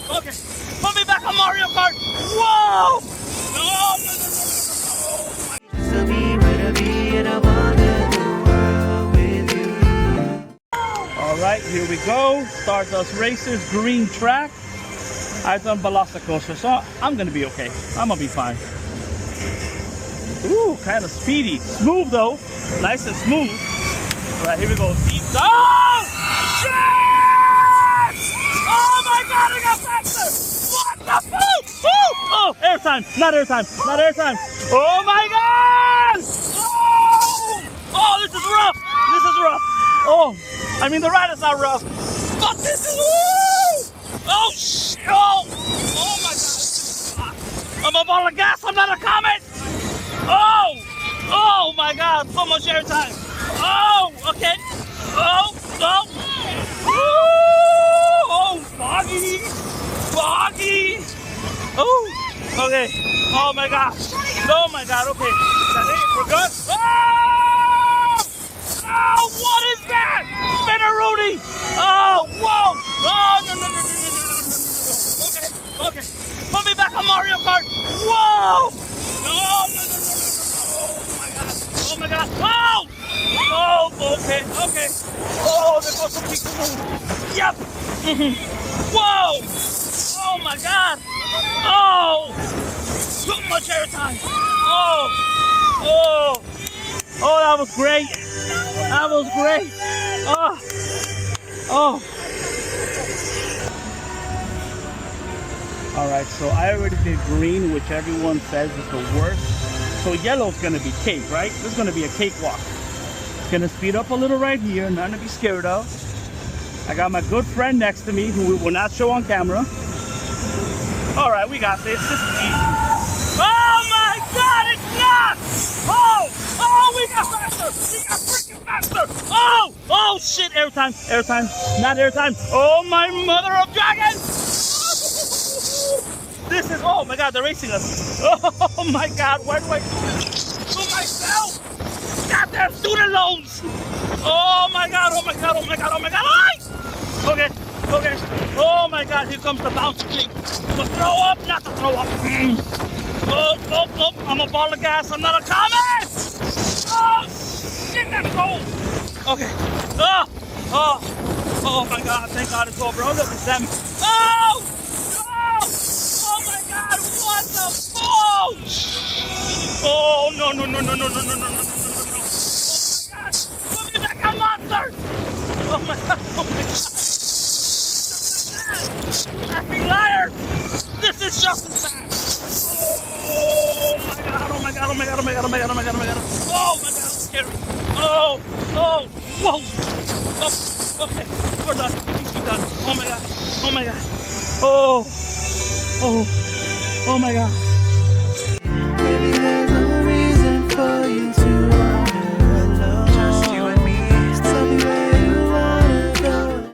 Okay. Put me back on Mario Kart. Whoa! No, no, no, no, no. All right, here we go. Stardust Racers, green track. I've done Velocicoaster, so I'm gonna be okay. I'm gonna be fine. Ooh, kind of speedy. Smooth though. Nice and smooth. All right, here we go. Deep. Oh! Shit! Oh my God, I got faster! What the fuck? Oh, airtime. Not airtime. Not airtime. Oh my God! Oh, this is rough. This is rough. Oh, I mean the ride is not rough, but this is woo! Oh shit! Oh my God! I'm a ball of gas. I'm not a comet. Oh my God! So much airtime. Oh, okay. Oh, foggy. Oh, okay. Oh my gosh. Oh my God. Okay. We're good. Oh, what is that? Spinneroonie. Oh, whoa. Oh, no. Okay. Put me back on Mario Kart. Whoa. No. Oh my God. Oh, okay. Oh, there goes some people. Yep. Whoa. Oh my God. Oh, too much airtime. Oh, that was great. That was great. Oh. All right, so I already did green, which everyone says is the worst. So yellow's gonna be cake, right? This is gonna be a cakewalk. It's gonna speed up a little right here, nothing to be scared of. I got my good friend next to me who we will not show on camera. All right, we got this. This is easy. Oh my God, it's not! Oh, we got faster! We got freaking faster! Oh shit, airtime, not airtime. Oh my mother of dragons! This is, oh my God, they're racing us. Oh my God, why do I do this to myself? Goddamn student loans! Oh my God. Okay. Oh my God, here comes the bouncy thing. To throw up, not to throw up. Oh, I'm a ball of gas, I'm not a comet! Oh, shit, that's cold. Okay. Oh my God, thank God it's over. Oh, look, it's them. Oh my God, what the fuck? Oh, no. Oh my God, put me back on monsters! Oh my God. Happy liar! This is just as bad! Oh my God, it's scary. Whoa! Okay, we're done. We're done. Oh my God. Oh my God.